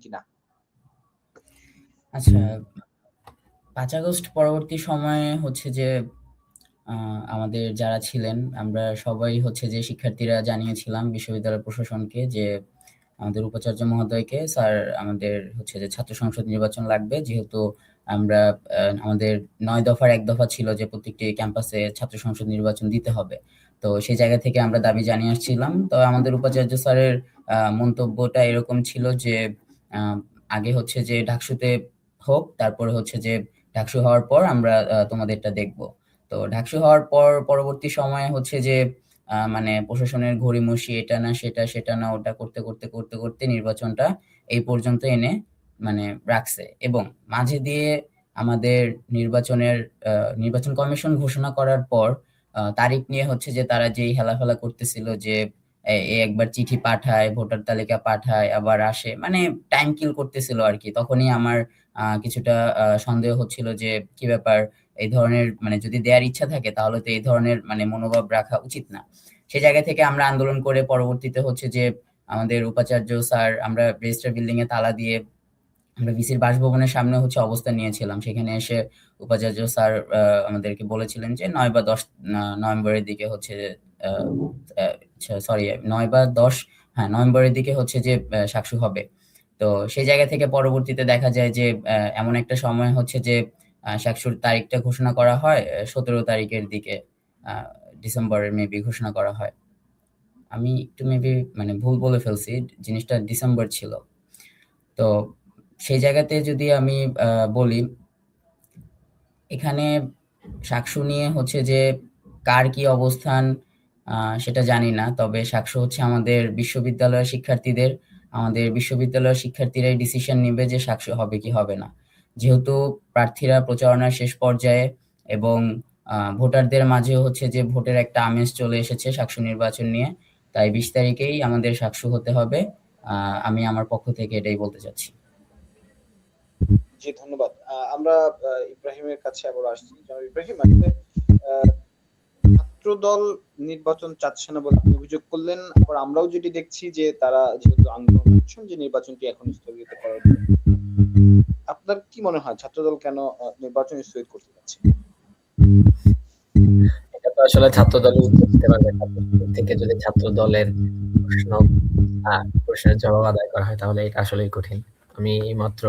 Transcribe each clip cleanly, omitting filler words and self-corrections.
কিনা? আচ্ছা, ৫ আগস্ট পরবর্তী সময়ে হচ্ছে যে আমাদের যারা ছিলেন আমরা সবাই হচ্ছে যে শিক্ষার্থীরা জানিয়েছিলাম বিশ্ববিদ্যালয় প্রশাসনকে যে আমাদের উপাচার্য মহোদয়কে, স্যার আমাদের হচ্ছে যে ছাত্র সংসদ নির্বাচন লাগবে, যেহেতু আমরা আমাদের ৯ দফার ১ দফা ছিল যে প্রত্যেকটি ক্যাম্পাসে ছাত্র সংসদ নির্বাচন দিতে হবে। তো সেই জায়গা থেকে আমরা দাবি জানিয়ে আসছিলাম। তো আমাদের উপাচার্য স্যারের মন্তব্যটা এরকম ছিল যে আহ, আগে হচ্ছে যে ডাকসুতে হোক, তারপরে হচ্ছে যে ডাকসু হওয়ার পর আমরা তোমাদেরটা দেখবো। তো ঢাকসু হওয়ার পর পরবর্তী সময়ে হচ্ছে যে মানে প্রশাসনের ঘড়িমসি, এটা না সেটা, সেটা না ওটা করতে করতে করতে করতে নির্বাচনটা এই পর্যন্ত এনে মানে রাখছে। এবং মাঝে দিয়ে আমাদের নির্বাচনের নির্বাচন কমিশন ঘোষণা করার পর তারিখ নিয়ে হচ্ছে যে তারা যেই হেলাফেলা করতেছিল যে এ একবার চিঠি পাঠায়, ভোটার তালিকা পাঠায়, আবার আসে, মানে টাইম কিল করতেছিল আর কি। তখনই আমার কিছুটা সন্দেহ হচ্ছিল যে কি ব্যাপার, এই ধরনের মানে যদি দেওয়ার ইচ্ছা থাকে তাহলে তো এই ধরনের মানে মনোভাব রাখা উচিত না। সেই জায়গা থেকে আমরা আন্দোলন করে পরবর্তীতে হচ্ছে যে আমাদের উপাচার্য স্যার, আমরা রেজিস্টার বিল্ডিং এ তালা দিয়ে আমরা ভিসির বাসভবনের সামনে হচ্ছে অবস্থান নিয়েছিলাম। সেখানে এসে উপাচার্য স্যার আমাদেরকে বলেছিলেন যে ৯ বা ১০ নভেম্বরের দিকে হচ্ছে সরি ৯ বা ১০, হ্যাঁ নভেম্বরের দিকে হচ্ছে যে সাকসু হবে। তো সেই জায়গা থেকে পরবর্তীতে দেখা যায় যে এমন একটা সময় হচ্ছে যে সাকসুর তারিখটা ঘোষণা করা হয় ১৭ তারিখের দিকে, আহ, ডিসেম্বরের মেবি ঘোষণা করা হয়। আমি একটু মেবি মানে ভুল বলে ফেলছি, জিনিসটা ডিসেম্বর ছিল। তো সেই জায়গাতে যদি আমি বলি, এখানে সাকসু নিয়ে হচ্ছে যে কার কি অবস্থান সেটা জানি না, তবে সাকসু হচ্ছে আমাদের বিশ্ববিদ্যালয়ের শিক্ষার্থীদের। আমাদের বিশ্ববিদ্যালয়ের শিক্ষার্থীরাই ডিসিশন নিবে যে সাকসু হবে কি হবে না। যেহেতু প্রার্থীরা প্রচারণার শেষ পর্যায়ে এবং ভোটারদের মাঝে হচ্ছে যে ভোটের একটা আমেজ চলে এসেছে সাকসু নির্বাচন নিয়ে, তাই ২০ তারিখেই আমাদের সাকসু হতে হবে। আমি আমার পক্ষ থেকে এটাই বলতে চাচ্ছি। জি, ধন্যবাদ। আমরা ইব্রাহিমের কাছে আবার আসছি। জনাব ইব্রাহিম, আসলে আহ, ছাত্রদল নির্বাচন চাচ্ছে না বলে আপনি অভিযোগ করলেন। আবার আমরাও যেটি দেখছি যে তারা যেহেতু আন্দোলন করছেন যে নির্বাচনটি এখন স্থগিত করার জন্য। আপনার কি মনে হয় ছাত্রদল কেন নির্বাচন স্থগিত করতে যাচ্ছে? এটা তো আসলে ছাত্র দলই উত্তর দিতে পারবে। ছাত্রদের থেকে যদি ছাত্র দলের প্রশ্ন প্রশ্নের জবাব আদায় করা হয় তাহলে এটা আসলেই কঠিন। আমি মাত্র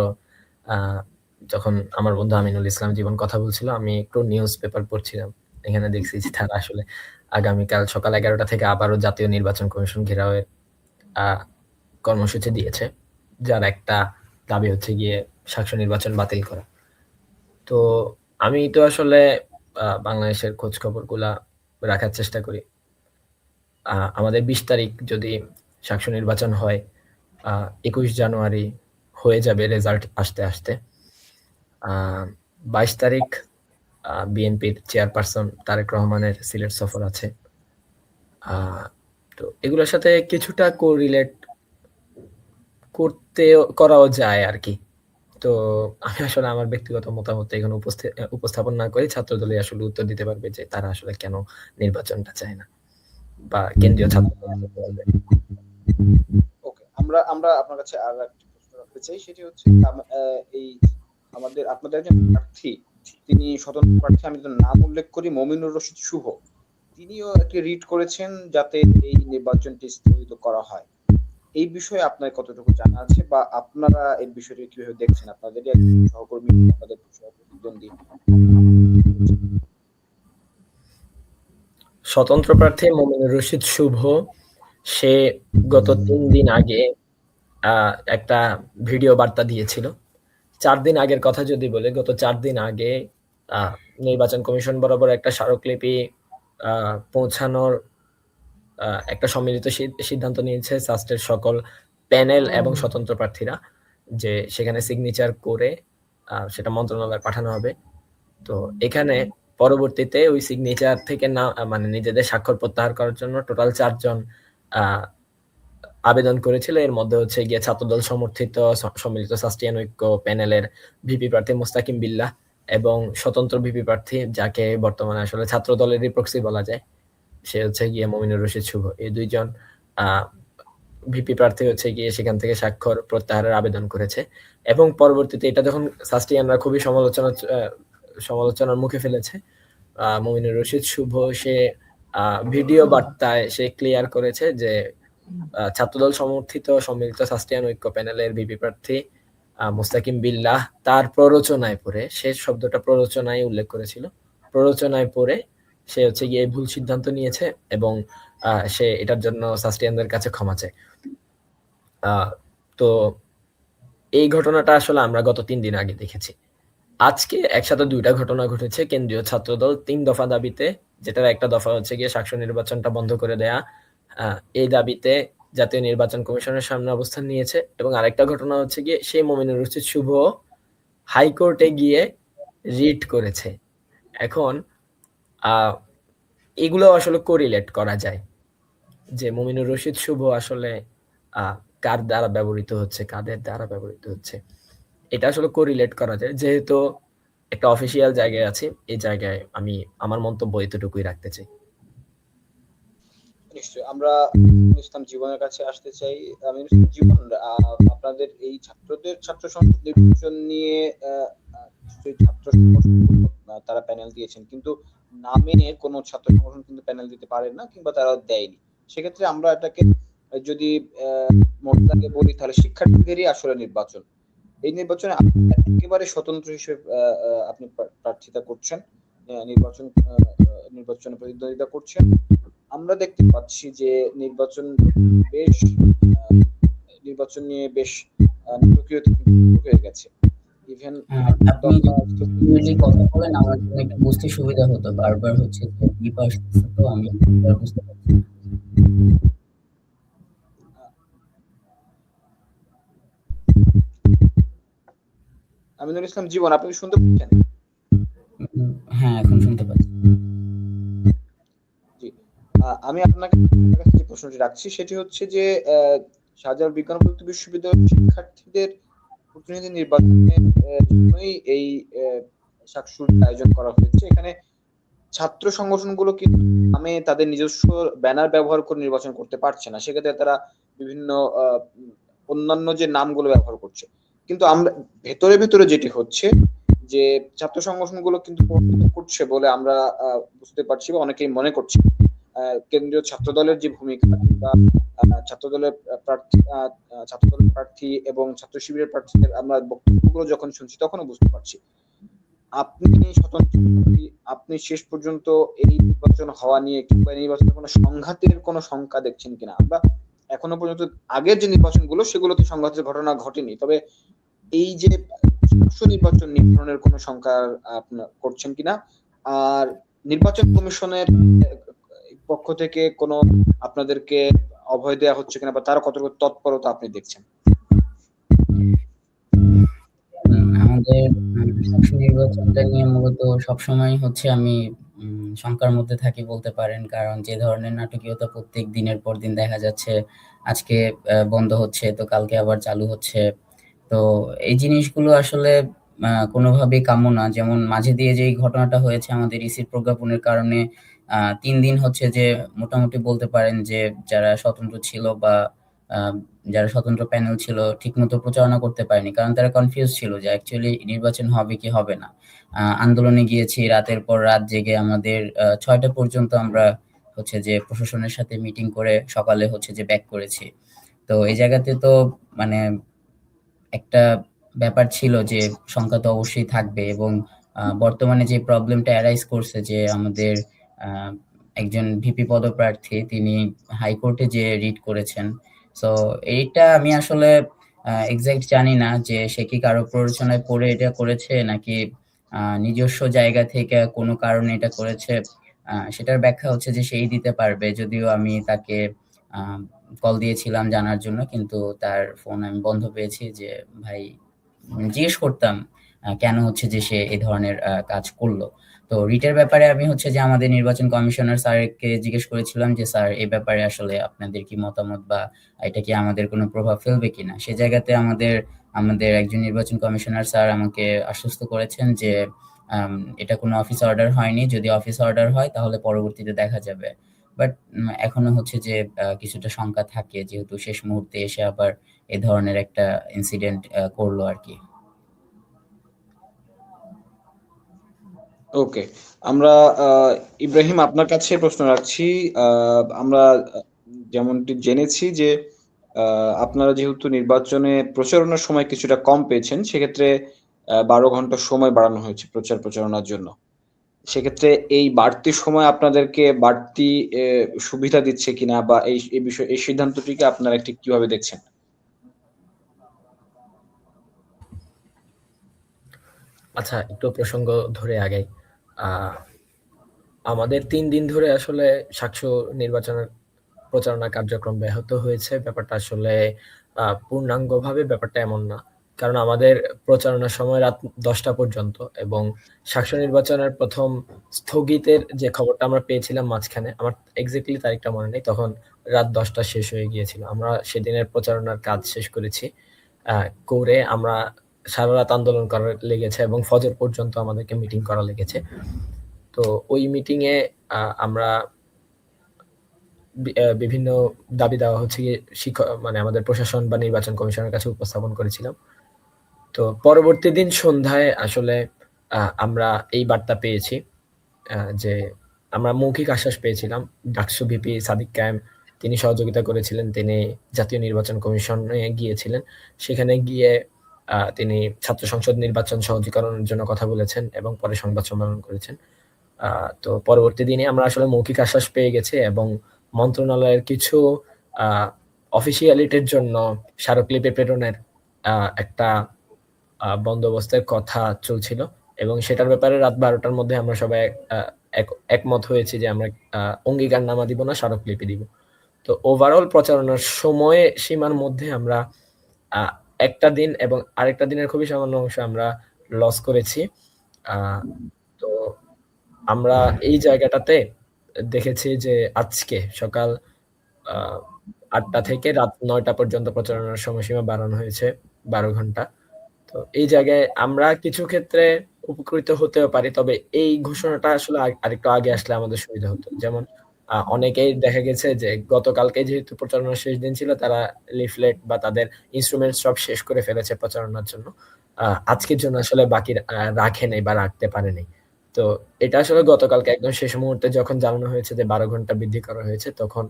যখন আমার বন্ধু আমিনুল ইসলাম জীবন কথা বলছিল, আমি একটু নিউজ পেপার পড়ছিলাম। এখানে দেখছি যে তারা আসলে আগামীকাল সকাল ১১টা থেকে আবারও জাতীয় নির্বাচন কমিশন ঘেরাওয়ের কর্মসূচি দিয়েছে, যার একটা দাবি হচ্ছে গিয়ে সাকসু নির্বাচন বাতিল করা। তো আমি তো আসলে বাংলাদেশের খোঁজ খবরগুলা রাখার চেষ্টা করি। আমাদের ২০ তারিখ যদি সাকসু নির্বাচন হয়, ২১ জানুয়ারি হয়ে যাবে রেজাল্ট আসতে আসতে। ২২ তারিখ বিএনপির চেয়ারপারসন তারেক রহমানের সিলেট সফর আছে। তো এগুলোর সাথে কিছুটা কোরিলেট করাও যায় আর কি। তো আমি আসলে আমার ব্যক্তিগত মতামত এখানে উপস্থাপন না করে ছাত্রদলই আসলে উত্তর দিতে পারবে যে তারা আসলে কেন নির্বাচনটা চায় না, বা কেন্দ্রীয় ছাত্র বলবে। ওকে, আমরা আমরা আপনার কাছে আর একটা প্রশ্ন রাখতে চাই। সেটি হচ্ছে এই আমাদের আপনাদের একজন প্রার্থী, তিনি স্বতন্ত্র প্রার্থী, আমি তার নাম উল্লেখ করি, মমিনুর রশিদ শুভ। তিনিও একটি রিট করেছেন যাতে এই নির্বাচনটি স্থগিত করা হয়। এই বিষয়ে আপনার কতটুকু জানা আছে বা আপনারা এই বিষয়টি কিভাবে দেখছেন? আপনাদেরই একজন সহকর্মী, আপনাদের প্রতিদ্বন্দ্বী। স্বতন্ত্র প্রার্থী মমিনুর রশিদ শুভ, সে গত ৩ দিন আগে একটা ভিডিও বার্তা দিয়েছিল। ৪ দিন আগের কথা যদি বলি, গত ৪ দিন আগে নির্বাচন কমিশন বরাবর একটা স্মারকলিপি পৌঁছানোর একটা সম্মিলিত সিদ্ধান্ত নিয়েছে সাস্টের সকল প্যানেল এবং স্বতন্ত্র প্রার্থীরা, যে সেখানে সিগনেচার করে সেটা মন্ত্রণালয়ে পাঠানো হবে। তো এখানে পরবর্তীতে ওই সিগনেচার থেকে না মানে নিজেদের স্বাক্ষর প্রত্যাহার করার জন্য টোটাল ৪ জন আবেদন করেছিল। এর মধ্যে হচ্ছে গিয়ে ছাত্রদল সমর্থিত সম্মিলিত সাস্টিয়ান ঐক্য প্যানেলের ভিপি প্রার্থী মোস্তাকিম বিল্লাহ এবং স্বতন্ত্র ভিপি প্রার্থী, যাকে বর্তমানে আসলে ছাত্র দলেরই প্রক্সি বলা যায়, সে হচ্ছে গিয়ে মমিনুর রশিদ শুভ। এই দুইজন ভিপি প্রার্থী হচ্ছে গিয়ে সেখান থেকে স্বাক্ষর প্রত্যাহারের আবেদন করেছে এবং পরবর্তীতে এটা যখন সাস্টিয়ানরা খুবই সমালোচনার মুখে ফেলেছে, মমিনুর রশিদ শুভ সে ভিডিও বার্তায় সে ক্লিয়ার করেছে যে ছাত্রদল সমর্থিত সম্মিলিত সাস্টিয়ান ঐক্য প্যানেলের ভিপি প্রার্থী মুস্তাকিম বিল্লাহ তার প্ররোচনায় পড়ে, সে শব্দটা প্ররোচনায় উল্লেখ করেছিল, প্ররোচনায় পড়ে সে হচ্ছে গিয়ে ভুল সিদ্ধান্ত নিয়েছে এবং সে এটার জন্য সাস্টিয়ানদের কাছে ক্ষমা চায়। তো এই ঘটনাটা আসলে আমরা গত 3 দিন আগে দেখেছি। আজকে একসাথে 2টা ঘটনা ঘটেছে কেন্দ্রীয় ছাত্রদল 3 দফা দাবিতে, যেটার একটা দফা হচ্ছে গিয়ে সাকসু নির্বাচনটা বন্ধ করে দেয়া, এই দাবিতে জাতীয় নির্বাচন কমিশনের সামনে অবস্থান নিয়েছে এবং আরেকটা ঘটনা হচ্ছে গিয়ে সেই মমিনুর রশিদ শুভ হাইকোর্টে গিয়ে রিট করেছে। এখন এগুলো আসলে কোরিলেট করা যায় যে মমিনুর রশিদ শুভ আসলে কার দ্বারা ব্যবহৃত হচ্ছে, কাদের দ্বারা ব্যবহৃত হচ্ছে, এটা আসলে কোরিলেট করা যায়। যেহেতু একটা অফিসিয়াল জায়গায় আছি, এই জায়গায় আমি আমার মন্তব্য এতটুকুই রাখতে চাই। নিশ্চয়ই আমরা ইসলাম জীবনের কাছে আসতে চাই। আমি জীবন, আপনাদের এই ছাত্র সংসদ নির্বাচন নিয়ে ছাত্র সংগঠন তারা প্যানেল দিয়েছেন, কিন্তু নামে কোনো ছাত্র সংগঠন কিন্তু প্যানেল দিতে পারে না কিংবা তারা দেয়নি। সেক্ষেত্রে আমরা এটাকে যদি মোটাকে বলি তাহলে শিক্ষার্থীদেরই আসলে নির্বাচন। এই নির্বাচনে একেবারে স্বতন্ত্র হিসেবে আপনি প্রার্থিতা করছেন, নির্বাচনে প্রতিদ্বন্দ্বিতা করছেন। আমরা দেখতে পাচ্ছি যে নির্বাচন নিয়ে বেশ হয়ে গেছে। ইভেন আপনি কথা বলেন আমার জন্য একটু বুঝতে সুবিধা হতো, বারবার হচ্ছে যে বিপ আসতেছে, তো আমি বুঝতে পারছি। আমিনুল ইসলাম জীবন, আপনি শুনতে পাচ্ছেন? হ্যাঁ, এখন শুনতে পাচ্ছি। জি, আমি আপনাকে যে প্রশ্নটি রাখছি সেটি হচ্ছে যে শাহজালাল বিজ্ঞান ও প্রযুক্তি বিশ্ববিদ্যালয়ের শিক্ষার্থীদের প্রতিনিধি নির্বাচনের জন্যই এই সাকসুর আয়োজন করা হয়েছে। এখানে ছাত্র সংগঠনগুলো কিন্তু নামে তাদের নিজস্ব ব্যানার ব্যবহার করে নির্বাচন করতে পারছে না, সেক্ষেত্রে তারা বিভিন্ন অন্যান্য যে নামগুলো ব্যবহার করছে। কিন্তু আমরা ভেতরে যেটি হচ্ছে যে ছাত্র সংগঠনগুলো কিন্তু করছে বলে আমরা বুঝতে পারছি বা অনেকেই মনে করছে কেন্দ্রীয় ছাত্রদলের যে ভূমিকা বা ছাত্রদলের প্রার্থী এবং ছাত্র শিবিরের প্রার্থীদের আমরা বক্তব্যগুলো যখন শুনছি তখনও বুঝতে পারছি আপনি স্বতন্ত্র, আপনি শেষ পর্যন্ত এই নির্বাচন হওয়া নিয়ে কিংবা নির্বাচনের কোনো সংঘাতের কোনো শঙ্কা দেখছেন কিনা? আমরা এখনো পর্যন্ত আগের যে নির্বাচনগুলো সেগুলোতে সংঘাতের ঘটনা ঘটেনি, তবে এই যে নির্বাচন নির্ধারণের কোনো শঙ্কা আপনার করছেন কিনা, আর নির্বাচন কমিশনের পক্ষ থেকে কোনো আপনাদেরকে অভয় দেওয়া হচ্ছে কিনা বা তারা কতটুকু তৎপরতা আপনি দেখছেন? আমাদের নির্বাচনটা নিয়ে মূলত সবসময় হচ্ছে আমি শঙ্কার মধ্যে থাকি বলতে পারেন, কারণ যে ধরনের নাটকীয়তা প্রত্যেক দিনের পর দিন দেখা যাচ্ছে, আজকে বন্ধ হচ্ছে তো কালকে আবার চালু হচ্ছে, তো এই জিনিসগুলো আসলে কোনোভাবেই কাম্য না। যেমন মাঝে দিয়ে যে ঘটনাটা হয়েছে আমাদের ইসির প্রজ্ঞাপনের কারণে 3 দিন হচ্ছে যে মোটামুটি বলতে পারেন যে যারা স্বতন্ত্র ছিল বা যারা স্বতন্ত্র প্যানেল ছিল ঠিকমতো প্রচারণা করতে পারেনি, কারণ তারা কনফিউজ ছিল যে অ্যাকচুয়ালি নির্বাচন হবে কি হবে না। আন্দোলনে গিয়েছি, রাতের পর রাত জেগে আমাদের 6টা পর্যন্ত আমরা হচ্ছে যে প্রশাসনের সাথে মিটিং করে সকালে হচ্ছে যে ব্যাক করেছি। তো এই জায়গাতে তো মানে একটা ব্যাপার ছিল যে শঙ্কা তো অবশ্যই থাকবে, এবং বর্তমানে যে প্রবলেমটা অ্যারাইজ করছে যে আমাদের একজন ভিপি পদপ্রার্থী তিনি হাইকোর্টে যে রিট করেছেন, সো এইটা আমি আসলে এক্সাক্ট জানি না যে সে কি কারো প্ররোচনায় পড়ে এটা করেছে নাকি নিজস্ব জায়গা থেকে কোনো কারণে এটা করেছে, সেটার ব্যাখ্যা হচ্ছে যে সেই দিতে পারবে। যদিও আমি তাকে কল দিয়েছিলাম জানার জন্য, কিন্তু তার ফোন আমি বন্ধ পেয়েছি। যে ভাই জিজ্ঞেস করতাম কেন হচ্ছে যে সে এই ধরনের কাজ করলো। তো রিটের ব্যাপারে আমি হচ্ছে যে আমাদের নির্বাচন কমিশনার স্যারকে জিজ্ঞেস করেছিলাম যে স্যার এই ব্যাপারে আসলে আপনাদের কি মতামত বা এটা কি আমাদের কোনো প্রভাব ফেলবে কিনা। সে জায়গাতে আমাদের একজন নির্বাচন কমিশনার স্যার আমাকে আশ্বস্ত করেছেন যে এটা কোনো অফিস অর্ডার হয়নি, যদি অফিস অর্ডার হয় তাহলে পরবর্তীতে দেখা যাবে। বাট এখনো হচ্ছে যে কিছুটা শঙ্কা থাকে, যেহেতু শেষ মুহূর্তে এসে আবার এ ধরনের একটা ইনসিডেন্ট করলো আর কি। ওকে, আমরা ইব্রাহিম আপনার কাছে প্রশ্ন রাখছি। আমরা যেমনটি জেনেছি যে আপনারা যেহেতু নির্বাচনে প্রচারণার সময় কিছুটা কম পেয়েছেন, সেক্ষেত্রে 12 ঘন্টা সময় বাড়ানো হয়েছে প্রচারণার জন্য। সেক্ষেত্রে এই বাড়তি সময় আপনাদেরকে বাড়তি সুবিধা দিচ্ছে কিনা, বা এই সিদ্ধান্তটিকে আপনারা ঠিক কিভাবে দেখছেন? আচ্ছা, একটু প্রসঙ্গ ধরে আগাই। আমাদের ৩ দিন ধরে আসলে সাকসু নির্বাচনের প্রচারণা কার্যক্রম ব্যাহত হয়েছে। ব্যাপারটা আসলে পূর্ণাঙ্গভাবে ব্যাপারটা এমন না। কারণ আমাদের প্রচারণার সময় রাত ১০টা পর্যন্ত, এবং সাকসু নির্বাচনের ১ম স্থগিতের যে খবরটা আমরা পেয়েছিলাম মাঝখানে, আমার এক্সাক্টলি তারিখটা মনে নেই, তখন রাত ১০টা শেষ হয়ে গিয়েছিল। আমরা সেদিনের প্রচারণার কাজ শেষ করেছি। করে আমরা সারারাত আন্দোলন করা লেগেছে এবং ফজর পর্যন্ত আমাদেরকে মিটিং করা লেগেছে। তো ওই মিটিংয়ে আমরা বিভিন্ন দাবি দেওয়া হচ্ছে গিয়ে মানে আমাদের প্রশাসন বা নির্বাচন কমিশনের কাছে উপস্থাপন করেছিলাম। তো পরবর্তী দিন সন্ধ্যায় আসলে আমরা এই বার্তা পেয়েছি যে আমরা মৌখিক আশ্বাস পেয়েছিলাম। ডাকসু ভিপি সাদিক কায়েম তিনি সহযোগিতা করেছিলেন। তিনি জাতীয় নির্বাচন কমিশনে গিয়েছিলেন। সেখানে গিয়ে তিনি ছাত্র সংসদ নির্বাচন সহজীকরণের জন্য কথা বলেছেন এবং পরে সংবাদ সম্মেলন করেছেন। তো পরবর্তী দিনে আমরা আসলে মৌখিক আশ্বাস পেয়ে গেছি, এবং মন্ত্রণালয়ের কিছু অফিসিয়ালিটির জন্য স্মারকলিপি প্রেরণের একটা বন্দোবস্তের কথা চলছিল, এবং সেটার ব্যাপারে রাত ১২টার মধ্যে আমরা সবাই একমত হয়েছি যে আমরা অঙ্গীকারনামা দিব না, স্মারকলিপি দিব। তো ওভারঅল প্রচারণার সময় সীমার মধ্যে আমরা একটা দিন এবং আরেকটা দিনের খুবই সামান্য অংশ আমরা লস করেছি। তো আমরা এই জায়গাটাতে দেখেছি যে আজকে সকাল ৮টা থেকে রাত ৯টা পর্যন্ত প্রচারণার সময়সীমা বাড়ানো হয়েছে ১২ ঘন্টা। তো এই জায়গায় আমরা কিছু ক্ষেত্রে উপকৃত হতেও পারি। তবে এই ঘোষণাটা আসলে আরেকটু আগে আসলে আমাদের সুবিধা হতো। যেমন অনেকেই দেখা গেছে যে গতকালকে যেহেতু প্রচারণার শেষ দিন ছিল, তারা লিফলেট বা তাদের ইনস্ট্রুমেন্ট সব শেষ করে ফেলেছে প্রচারণার জন্য। আজকের জন্য আসলে বাকি রাখে নাই বা রাখতে পারে নাই। তো এটা আসলে গতকালকে একদম শেষ মুহূর্তে যখন জানানো হয়েছে যে ১২ ঘন্টা বৃদ্ধি করা হয়েছে, তখন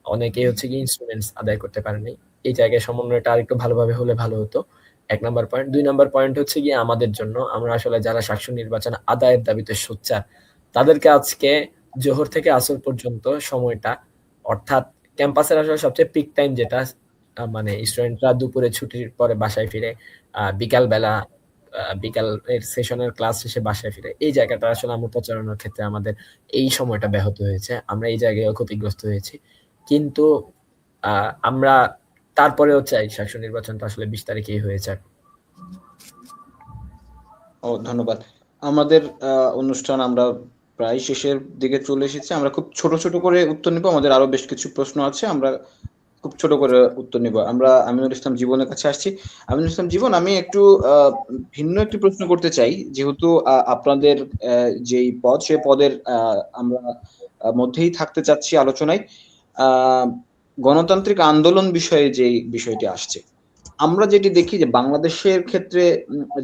অনেকেই হচ্ছে গিয়ে ইনস্ট্রুমেন্টস আদায় করতে পারেনি। এই জায়গায় সমন্বয়টা আরেকটু ভালোভাবে হলে ভালো হতো। ১ নাম্বার পয়েন্ট। ২ নাম্বার পয়েন্ট হচ্ছে গিয়ে আমাদের জন্য, আমরা আসলে যারা সাকসু নির্বাচন আদায়ের দাবিতে সোচ্চার, তাদেরকে আজকে জোহর থেকে আসর পর্যন্ত সময়টা, অর্থাৎ ক্যাম্পাসের আসলে সবচেয়ে পিক টাইম যেটা, মানে স্টুডেন্টরা দুপুরে ছুটির পরে বাসায় ফিরে, বিকালবেলা বিকালের সেশনের ক্লাস শেষে বাসায় ফিরে, এই জায়গাটা আসলে আমরা প্রচারণার ক্ষেত্রে আমাদের এই সময়টা ব্যাহত হয়েছে। আমরা এই জায়গায়ও ক্ষতিগ্রস্ত হয়েছি। কিন্তু আমরা তারপরেও চাই সাকসু নির্বাচনটা আসলে ২০ তারিখেই হয়ে যাক। ধন্যবাদ। আমাদের অনুষ্ঠান আমরা প্রায় শেষের দিকে চলে এসেছি। আমরা খুব ছোট, ছোট করে উত্তর নিব। আমাদের আরো বেশ কিছু প্রশ্ন আছে। আমরা খুব ছোট করে উত্তর নিব। আমরা আমিনুল ইসলাম জীবনের কাছে আসছি। আমিনুল ইসলাম জীবন, আমি একটু ভিন্ন একটি প্রশ্ন করতে চাই। যেহেতু আপনাদের যেই পদ, সে পদের আমরা মধ্যেই থাকতে চাচ্ছি আলোচনায়। গণতান্ত্রিক আন্দোলন বিষয়ে যেই বিষয়টি আসছে। আমরা যেটি দেখি যে বাংলাদেশের ক্ষেত্রে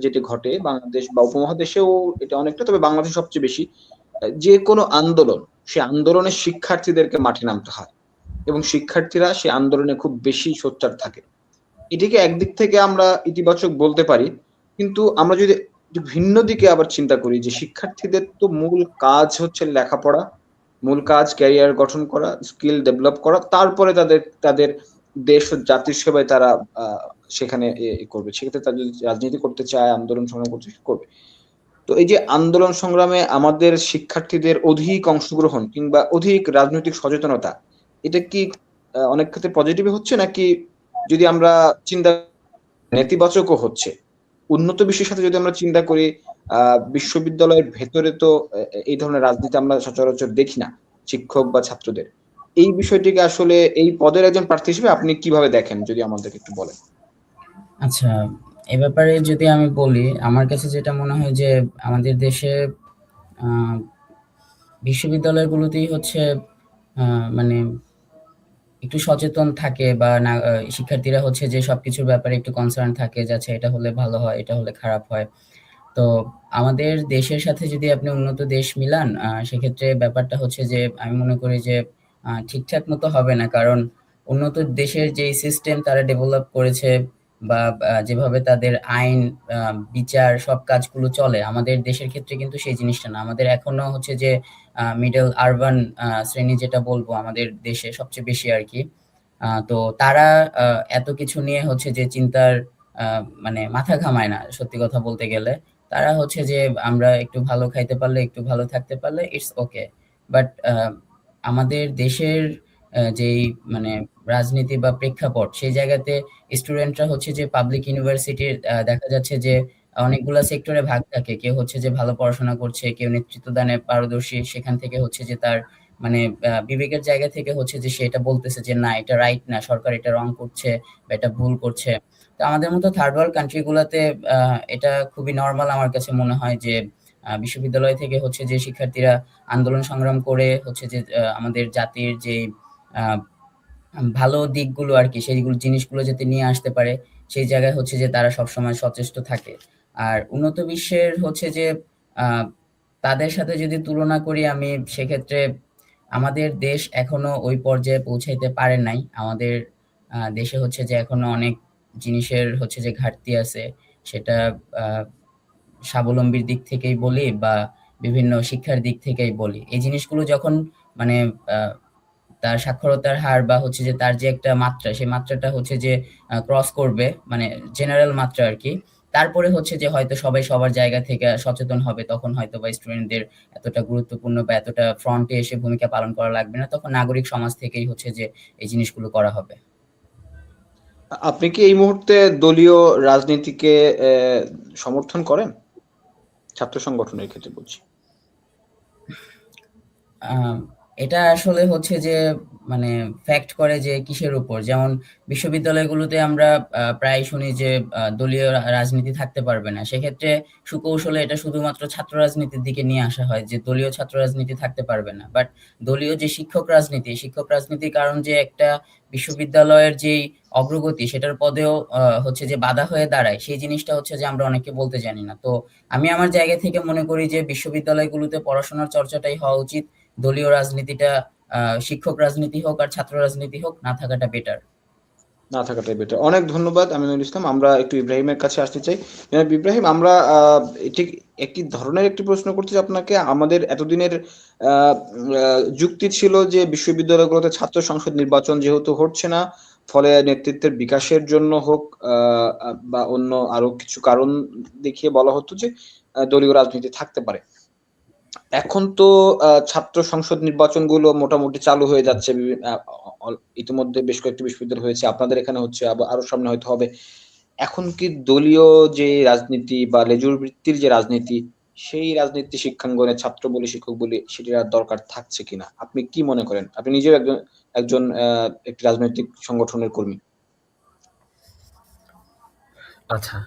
যেটি ঘটে, বাংলাদেশ বা উপমহাদেশেও এটা অনেকটা, তবে বাংলাদেশে সবচেয়ে বেশি, যে কোনো আন্দোলন, সে আন্দোলনে শিক্ষার্থীদেরকে মাঠে নামতে হয় এবং শিক্ষার্থীরা সে আন্দোলনে খুব বেশি সোচ্চার থাকে। এটিকে একদিক থেকে আমরা ইতিবাচক বলতে পারি, কিন্তু আমরা যদি ভিন্ন দিকে আবার চিন্তা করি যে শিক্ষার্থীদের তো মূল কাজ হচ্ছে লেখাপড়া, মূল কাজ ক্যারিয়ার গঠন করা, স্কিল ডেভেলপ করা, তারপরে তাদের দেশ ও জাতির সেবায় তারা সেখানে করবে। সেক্ষেত্রে তারা যদি রাজনীতি করতে চায়, আন্দোলন সংগ্রাম করতে করবে। তো এই যে আন্দোলন সংগ্রামে আমাদের শিক্ষার্থীদের অধিক অংশগ্রহণ কিংবা অধিক রাজনৈতিক সচেতনতা, এটা কি অনেক ক্ষেত্রে পজিটিভ হচ্ছে, নাকি যদি আমরা চিন্তা নেতিবাচকও হচ্ছে? উন্নত বিশ্বের সাথে যদি আমরা চিন্তা করি, বিশ্ববিদ্যালয়ের ভেতরে তো এই ধরনের রাজনীতি আমরা সচরাচর দেখি না, শিক্ষক বা ছাত্রদের। এই বিষয়টিকে আসলে এই পদের একজন প্রার্থী হিসেবে আপনি কিভাবে দেখেন, যদি আমাদেরকে একটু বলেন? আচ্ছা, এ ব্যাপারে যদি আমি বলি, আমার কাছে যেটা মনে হয় যে আমাদের দেশে বিশ্ববিদ্যালয়গুলোতেই হচ্ছে মানে একটু সচেতন থাকে বা না, শিক্ষার্থীরা হচ্ছে যে সবকিছুর ব্যাপারে একটু কনসার্ন থাকে যে আচ্ছা এটা হলে ভালো হয়, এটা হলে খারাপ হয়। তো আমাদের দেশের সাথে যদি আপনি উন্নত দেশ মিলান, সেক্ষেত্রে ব্যাপারটা হচ্ছে যে আমি মনে করি যে ঠিকঠাক মতো হবে না। কারণ উন্নত দেশের যে সিস্টেম তারা ডেভেলপ করেছে বা যেভাবে তাদের আইন, বিচার সব কাজগুলো চলে, আমাদের দেশের ক্ষেত্রে কিন্তু সেই জিনিসটা না। আমাদের এখনো হচ্ছে যে মিডল আরবান শ্রেণী যেটা বলবো আমাদের দেশে সবচেয়ে বেশি আরকি। তো তারা এত কিছু নিয়ে হচ্ছে যে চিন্তার মানে মাথা ঘামায় না সত্যি কথা বলতে গেলে। তারা হচ্ছে যে আমরা একটু ভালো খাইতে পারলে, একটু ভালো থাকতে পারলে ইটস ওকে। বাট আমাদের দেশের যেই মানে রাজনীতি বা প্রেক্ষাপট, সেই জায়গাতে স্টুডেন্টরা হচ্ছে যে পাবলিক ইউনিভার্সিটির দেখা যাচ্ছে যে অনেকগুলা সেক্টরে ভাগ থাকে। কেউ হচ্ছে যে ভালো পড়াশোনা করছে, কেউ নেতৃত্ব দানে পারদর্শী। সেখান থেকে হচ্ছে যে তার মানে বিবেকের জায়গা থেকে হচ্ছে যে সে এটা বলতেছে যে না এটা রাইট না, সরকার এটা রং করছে বা এটা ভুল করছে। তো আমাদের মতো থার্ড ওয়ার্ল্ড কান্ট্রি গুলাতে এটা খুবই নরমাল আমার কাছে মনে হয় যে বিশ্ববিদ্যালয় থেকে হচ্ছে যে শিক্ষার্থীরা আন্দোলন সংগ্রাম করে হচ্ছে যে আমাদের জাতির যে আহ, ভালো দিকগুলো আর কি, সেইগুলো জিনিসগুলো যাতে নিয়ে আসতে পারে, সেই জায়গায় হচ্ছে যে তারা সবসময় সচেষ্ট থাকে। আর উন্নত বিশ্বের হচ্ছে যে আহ তাদের সাথে যদি তুলনা করি আমি, সেক্ষেত্রে আমাদের দেশ এখনো ওই পর্যায়ে পৌঁছাইতে পারে নাই। আমাদের দেশে হচ্ছে যে এখনো অনেক জিনিসের হচ্ছে যে ঘাটতি আছে। সেটা আহ স্বাবলম্বীর দিক থেকেই বলি বা বিভিন্ন শিক্ষার দিক থেকেই বলি। এই জিনিসগুলো যখন মানে আহ, তার সাক্ষরতার হার বা হচ্ছে যে তার যে একটা মাত্রা, সেই মাত্রাটা হচ্ছে যে ক্রস করবে, মানে জেনারেল মাত্রা আর কি, তারপরে হচ্ছে যে হয়তো সবাই সবার জায়গা থেকে সচেতন হবে। তখন হয়তো বা স্টুডেন্টদের এতটা গুরুত্বপূর্ণ বা এতটা ফ্রন্টে এসে ভূমিকা পালন করা লাগবে না। তখন নাগরিক সমাজ থেকেই হচ্ছে যে এই জিনিসগুলো করা হবে। আপনি কি এই মুহূর্তে দলীয় রাজনীতিকে সমর্থন করেন? ছাত্র সংগঠনের ক্ষেত্রে বলছি। আম এটা আসলে হচ্ছে যে মানে ফ্যাক্ট করে যে কিসের উপর? যেমন বিশ্ববিদ্যালয়গুলোতে আমরা প্রায় শুনি যে দলীয় রাজনীতি থাকতে পারবে না। সেক্ষেত্রে সুকৌশলে এটা শুধুমাত্র ছাত্র রাজনীতির দিকে নিয়ে আসা হয় যে দলীয় ছাত্র রাজনীতি থাকতে পারবে না। বাট দলীয় যে শিক্ষক রাজনীতির কারণ যে একটা বিশ্ববিদ্যালয়ের যেই অগ্রগতি সেটার পদেও হচ্ছে যে বাধা হয়ে দাঁড়ায়, সেই জিনিসটা হচ্ছে যে আমরা অনেকে বলতে জানি না। তো আমি আমার জায়গা থেকে মনে করি যে বিশ্ববিদ্যালয়গুলোতে পড়াশোনার চর্চাটাই হওয়া উচিত। দলীয় রাজনীতিটা শিক্ষক রাজনীতি হোক আর ছাত্র রাজনীতি হোক না থাকাটা বেটার। না থাকাটাই বেটার। অনেক ধন্যবাদ আমিনুল ইসলাম। আমরা একটু ইব্রাহিমের কাছে আসতে চাই। জনাব ইব্রাহিম, আমরা ঠিক একই ধরনের একটি প্রশ্ন করতে চাই আপনাকে। আমাদের এতদিনের আ আ যুক্তি ছিল যে বিশ্ববিদ্যালয়গুলোতে ছাত্র সংসদ নির্বাচন যেহেতু হচ্ছে না, ফলে নেতৃত্বের বিকাশের জন্য হোক আ আ বা অন্য আরো কিছু কারণ দেখিয়ে বলা হতো যে দলীয় রাজনীতি থাকতে পারে। এখন তো ছাত্র সংসদ নির্বাচনগুলো মোটামুটি চালু হয়ে যাচ্ছে। বিভি আ অ ইতিমধ্যে বেশ কয়েকটি বিশ্ববিদ্যালয় হয়েছে। আপনাদের এখানে হচ্ছে, আরো সামনে হয়তো হবে। এখন কি দলীয় যে রাজনীতি বা লেজুর ভিত্তির যে রাজনীতি, সেই রাজনীতি শিক্ষাঙ্গনে ছাত্র বলি, শিক্ষক বলি সেটির আর দরকার থাকছে কিনা? আপনি কি মনে করেন? আপনি নিজেও একজন একজন একটি রাজনৈতিক সংগঠনের কর্মী। আচ্ছা,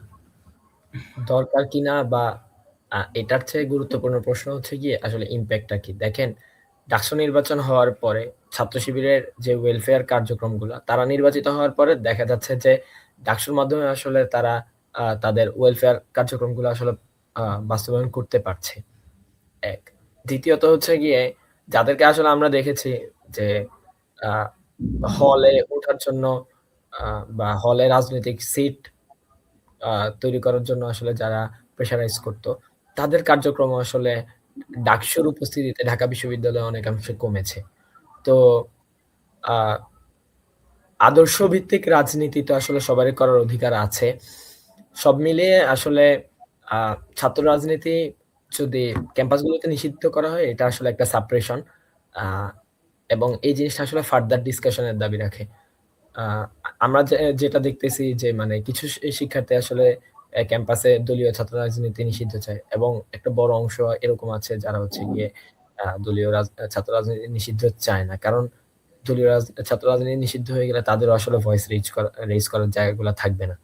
দরকার কিনা বা এটার চেয়ে গুরুত্বপূর্ণ প্রশ্ন হচ্ছে গিয়ে আসলে ইমপ্যাক্টটা কি? দেখেন, ডাকসু নির্বাচন হওয়ার পরে ছাত্র শিবিরের যে ওয়েলফেয়ার কার্যক্রমগুলা, তারা নির্বাচিত হওয়ার পরে দেখা যাচ্ছে যে ডাকসুর মাধ্যমে আসলে তারা তাদের ওয়েলফেয়ার কার্যক্রমগুলো আসলে বাস্তবায়ন করতে পারছে। এক। দ্বিতীয়ত হচ্ছে গিয়ে যাদেরকে আসলে আমরা দেখেছি যে আ হলে ওঠার জন্য বা হলে রাজনৈতিক সিট আ তৈরি করার জন্য আসলে যারা প্রেশারাইজ করত, তাদের কার্যক্রম আসলে ডাকসুর উপস্থিতিতে ঢাকা বিশ্ববিদ্যালয়ে অনেকাংশে কমেছে। তো আ আদর্শ ভিত্তিক রাজনীতি তো আসলে সবারই করার অধিকার আছে। সব মিলিয়ে আসলে আ ছাত্র রাজনীতি যদি ক্যাম্পাসগুলোতে নিষিদ্ধ করা হয়, এটা আসলে একটা সাপ্রেশন। আ এবং এই জিনিসটা আসলে ফার্দার ডিসকাশন এর দাবি রাখে। আ আমরা যেটা দেখতেছি যে মানে কিছু শিক্ষার্থী আসলে ক্যাম্পাসে দলীয় ছাত্র রাজনীতি নিষিদ্ধ চায় এবং একটা বড় অংশ এরকম আছে যারা হচ্ছে গিয়ে দলীয় ছাত্র রাজনীতি নিষিদ্ধ চায় না। কারণ দলীয় ছাত্র রাজনীতি নিষিদ্ধ হয়ে গেলে তাদেরও আসলে ভয়েস রেইজ করার জায়গাগুলো থাকবে না।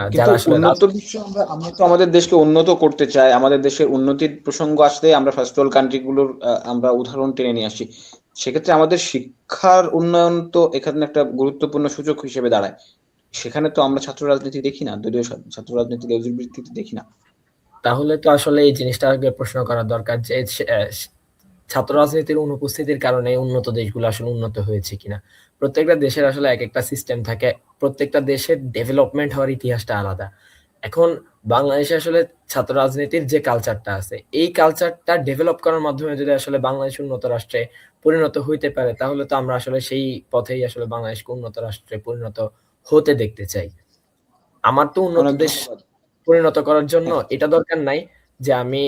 কিন্তু যারা আসলে উন্নত বিশ্বে আমরা তো আমাদের দেশকে উন্নত করতে চাই। আমাদের দেশের উন্নতির প্রসঙ্গ আসলে আমরা ফার্স্ট ওয়ার্ল্ড কান্ট্রি গুলোর আমরা উদাহরণ টেনে নিয়ে আসি। সেক্ষেত্রে আমাদের শিক্ষার উন্নয়ন তো এখানে একটা গুরুত্বপূর্ণ সূচক হিসেবে দাঁড়ায়। সেখানে তো আমরা ছাত্র রাজনীতি দেখি না, দলীয় ছাত্র রাজনীতি দলীয় ভিত্তিতে দেখি না। তাহলে তো আসলে এই জিনিসটা আগে প্রশ্ন করা দরকার যে ছাত্র রাজনীতির অনুপস্থিতির কারণে উন্নত দেশগুলো আসলে উন্নত হয়েছে কিনা। প্রত্যেকটা দেশের আসলে এক একটা সিস্টেম থাকে, প্রত্যেকটা দেশের ডেভেলপমেন্ট হওয়ার ইতিহাসটা আলাদা। এখন বাংলাদেশে আসলে ছাত্র রাজনীতির যে কালচারটা আছে, এই কালচারটা ডেভেলপ করার মাধ্যমে যদি আসলে বাংলাদেশ উন্নত রাষ্ট্রে পরিণত হইতে পারে, তাহলে তো আমরা আসলে সেই পথেই আসলে বাংলাদেশকে উন্নত রাষ্ট্রে পরিণত হতে দেখতে চাই। আমার তো উন্নত অনেক দেশ ধন্যবাদ। পরিণত করার জন্য হ্যাঁ, এটা দরকার নাই যে আমি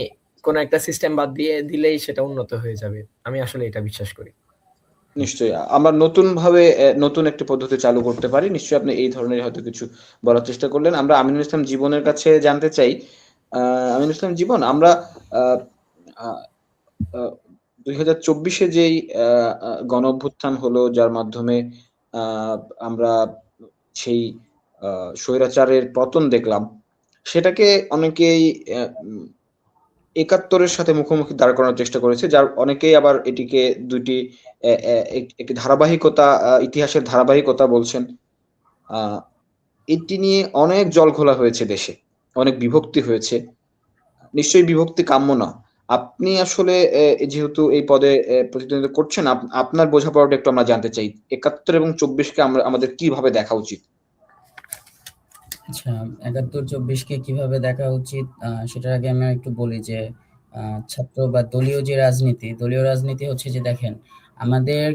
কোন একটা সিস্টেম বাদ দিয়ে দিলেই সেটা উন্নত হয়ে যাবে। আমি আসলে এটা বিশ্বাস করি। নিশ্চয়ই। আমরা নতুনভাবে নতুন একটি পদ্ধতি চালু করতে পারি। নিশ্চয়ই আপনি এই ধরনের হয়তো কিছু বলার চেষ্টা করলেন। আমরা আমিনুল ইসলাম জীবনের কাছে জানতে চাই, আ আমিনুল ইসলাম জীবন, আমরা আ আ আ ২০২৪ এ যেই আ আ গণঅভ্যুত্থান হলো, যার মাধ্যমে আ আমরা সেই আ স্বৈরাচারের পতন দেখলাম। সেটাকে অনেকেই অ্যা উম ৭১ এর সাথে মুখোমুখি দাঁড় করানোর চেষ্টা করেছে। যার অনেকেই আবার এটিকে ২ টি অ্যা অ্যা একটি ধারাবাহিকতা, ইতিহাসের ধারাবাহিকতা বলছেন। আ এটি নিয়ে অনেক জলঘোলা হয়েছে দেশে। অনেক বিভক্তি হয়েছে। নিশ্চয়ই বিভক্তি কাম্য না। আপনি আসলে যেহেতু এই পদে প্রতিদ্বন্দ্বিতা করছেন, আপনার বোঝাপড়াটা একটু আমরা জানতে চাই। ৭১ এবং ২৪ কে আমাদের কিভাবে দেখা উচিত? আচ্ছা, ৭১-২৪ কে কিভাবে দেখা উচিত? সেটার আগে আমি একটু বলি যে ছাত্র বা দলীয় যে রাজনীতি, দলীয় রাজনীতি হচ্ছে যে দেখেন, আমাদের